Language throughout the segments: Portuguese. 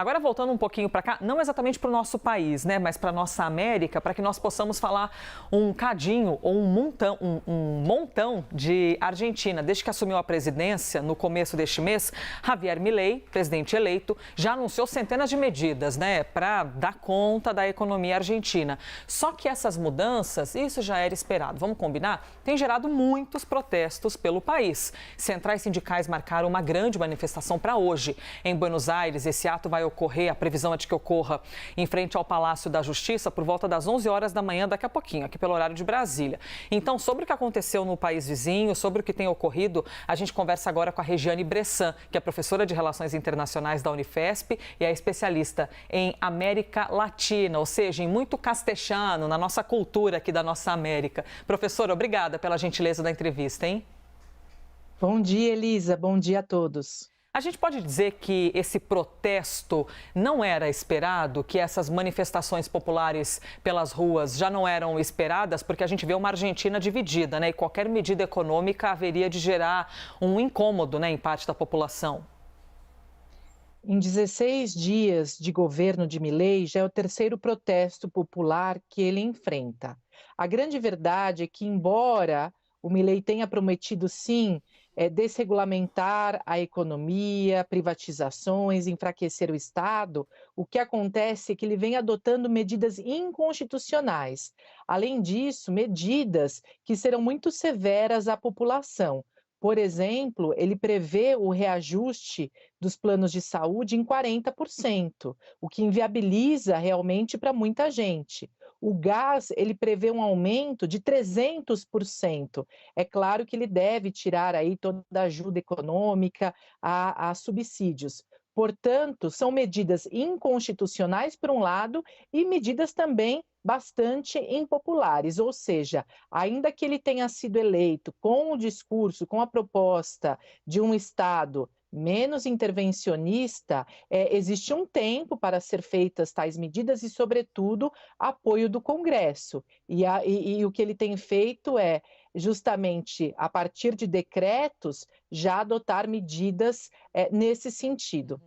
Agora voltando um pouquinho para cá, não exatamente para o nosso país, né, mas para a nossa América, para que nós possamos falar um cadinho ou um montão de Argentina. Desde que assumiu a presidência no começo deste mês, Javier Milei, presidente eleito, já anunciou centenas de medidas, né, para dar conta da economia argentina. Só que essas mudanças, isso já era esperado, vamos combinar, tem gerado muitos protestos pelo país. Centrais sindicais marcaram uma grande manifestação para hoje. Em Buenos Aires, esse ato vai ocorrer, a previsão é de que ocorra em frente ao Palácio da Justiça por volta das 11 horas da manhã, daqui a pouquinho, aqui pelo horário de Brasília. Então, sobre o que aconteceu no país vizinho, sobre o que tem ocorrido, a gente conversa agora com a Regiane Bressan, que é professora de Relações Internacionais da Unifesp e é especialista em América Latina, ou seja, em muito castelhano, na nossa cultura aqui da nossa América. Professora, obrigada pela gentileza da entrevista, hein? Bom dia, Elisa. Bom dia a todos. A gente pode dizer que esse protesto não era esperado, que essas manifestações populares pelas ruas já não eram esperadas, porque a gente vê uma Argentina dividida, né? E qualquer medida econômica haveria de gerar um incômodo, né, em parte da população. Em 16 dias de governo de Milei, já é o terceiro protesto popular que ele enfrenta. A grande verdade é que, embora o Milei tenha prometido, sim, desregulamentar a economia, privatizações, enfraquecer o Estado, o que acontece é que ele vem adotando medidas inconstitucionais. Além disso, medidas que serão muito severas à população. Por exemplo, ele prevê o reajuste dos planos de saúde em 40%, o que inviabiliza realmente para muita gente. O gás, ele prevê um aumento de 300%. É claro que ele deve tirar aí toda a ajuda econômica a subsídios. Portanto, são medidas inconstitucionais, por um lado, e medidas também bastante impopulares, ou seja, ainda que ele tenha sido eleito com o discurso, com a proposta de um Estado menos intervencionista, existe um tempo para ser feitas tais medidas e, sobretudo, apoio do Congresso. E o que ele tem feito é, justamente, a partir de decretos, já adotar medidas nesse sentido.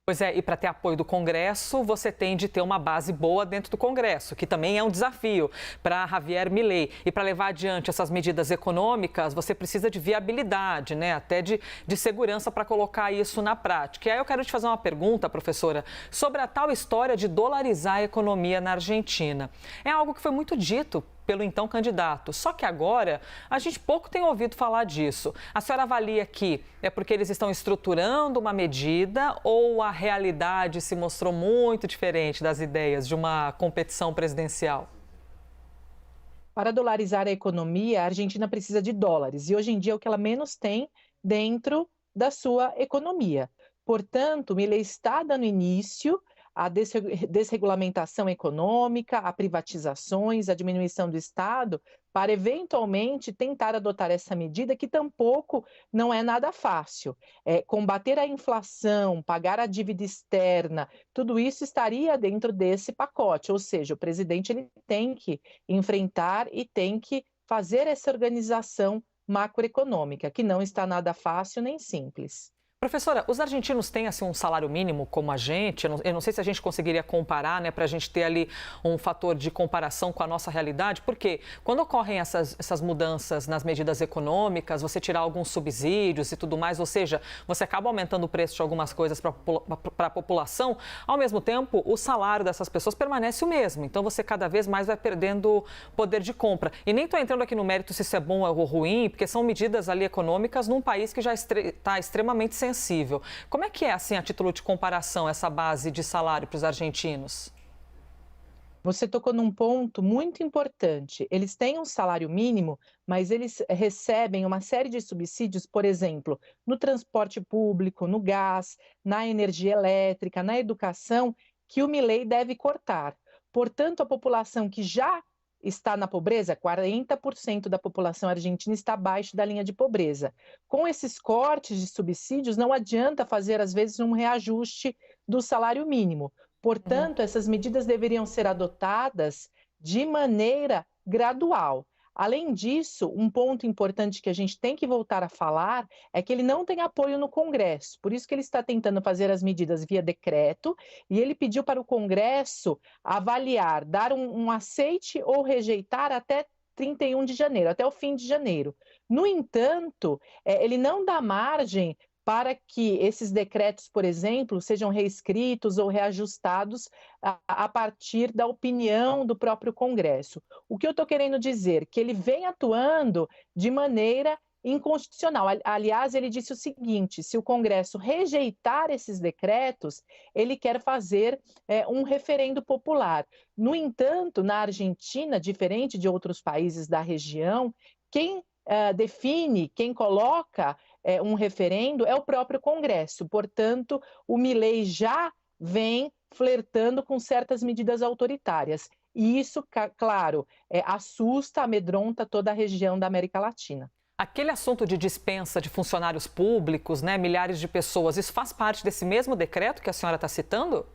Pois é, e para ter apoio do Congresso, você tem de ter uma base boa dentro do Congresso, que também é um desafio para Javier Milei. E para levar adiante essas medidas econômicas, você precisa de viabilidade, né? Até de segurança para colocar isso na prática. E aí eu quero te fazer uma pergunta, professora, sobre a tal história de dolarizar a economia na Argentina. É algo que foi muito dito pelo então candidato. Só que agora a gente pouco tem ouvido falar disso. A senhora avalia que é porque eles estão estruturando uma medida ou a realidade se mostrou muito diferente das ideias de uma competição presidencial? Para dolarizar a economia, a Argentina precisa de dólares e hoje em dia é o que ela menos tem dentro da sua economia. Portanto, Milei está dando início à desregulamentação econômica, a privatizações, a diminuição do Estado, para eventualmente tentar adotar essa medida que tampouco não é nada fácil. Combater a inflação, pagar a dívida externa, tudo isso estaria dentro desse pacote, ou seja, o presidente ele tem que enfrentar e tem que fazer essa organização macroeconômica, que não está nada fácil nem simples. Professora, os argentinos têm assim um salário mínimo como a gente? Eu não sei se a gente conseguiria comparar, né, para a gente ter ali um fator de comparação com a nossa realidade, porque quando ocorrem essas mudanças nas medidas econômicas, você tirar alguns subsídios e tudo mais, ou seja, você acaba aumentando o preço de algumas coisas para a população, ao mesmo tempo o salário dessas pessoas permanece o mesmo, então você cada vez mais vai perdendo poder de compra. E nem estou entrando aqui no mérito se isso é bom ou ruim, porque são medidas ali econômicas num país que já está extremamente sensível. Como é que é, assim, a título de comparação, essa base de salário para os argentinos? Você tocou num ponto muito importante. Eles têm um salário mínimo, mas eles recebem uma série de subsídios, por exemplo, no transporte público, no gás, na energia elétrica, na educação, que o Milei deve cortar. Portanto, a população que já está na pobreza, 40% da população argentina está abaixo da linha de pobreza. Com esses cortes de subsídios, não adianta fazer, às vezes, um reajuste do salário mínimo. Portanto, essas medidas deveriam ser adotadas de maneira gradual. Além disso, um ponto importante que a gente tem que voltar a falar é que ele não tem apoio no Congresso, por isso que ele está tentando fazer as medidas via decreto, e ele pediu para o Congresso avaliar, dar um aceite ou rejeitar até 31 de janeiro, até o fim de janeiro. No entanto, ele não dá margem para que esses decretos, por exemplo, sejam reescritos ou reajustados a partir da opinião do próprio Congresso. O que eu estou querendo dizer? Que ele vem atuando de maneira inconstitucional. Aliás, ele disse o seguinte: se o Congresso rejeitar esses decretos, ele quer fazer um referendo popular. No entanto, na Argentina, diferente de outros países da região, quem define, quem coloca um referendo é o próprio Congresso. Portanto, o Milei já vem flertando com certas medidas autoritárias. E isso, claro, assusta, amedronta toda a região da América Latina. Aquele assunto de dispensa de funcionários públicos, né, milhares de pessoas, isso faz parte desse mesmo decreto que a senhora está citando?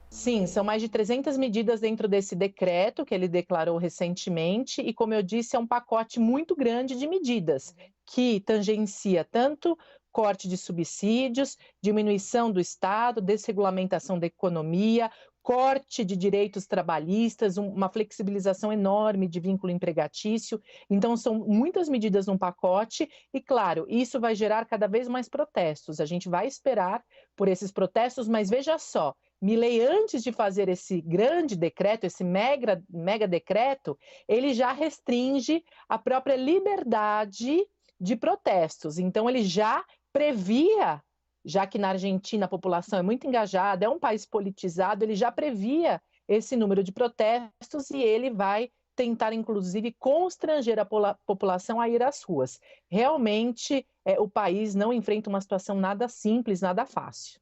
Sim, são mais de 300 medidas dentro desse decreto que ele declarou recentemente e, como eu disse, é um pacote muito grande de medidas que tangencia tanto corte de subsídios, diminuição do Estado, desregulamentação da economia, corte de direitos trabalhistas, uma flexibilização enorme de vínculo empregatício. Então, são muitas medidas num pacote e, claro, isso vai gerar cada vez mais protestos. A gente vai esperar por esses protestos, mas veja só, Milei, antes de fazer esse grande decreto, esse mega decreto, ele já restringe a própria liberdade de protestos. Então, ele já previa, já que na Argentina a população é muito engajada, é um país politizado, ele já previa esse número de protestos e ele vai tentar, inclusive, constranger a população a ir às ruas. Realmente, o país não enfrenta uma situação nada simples, nada fácil.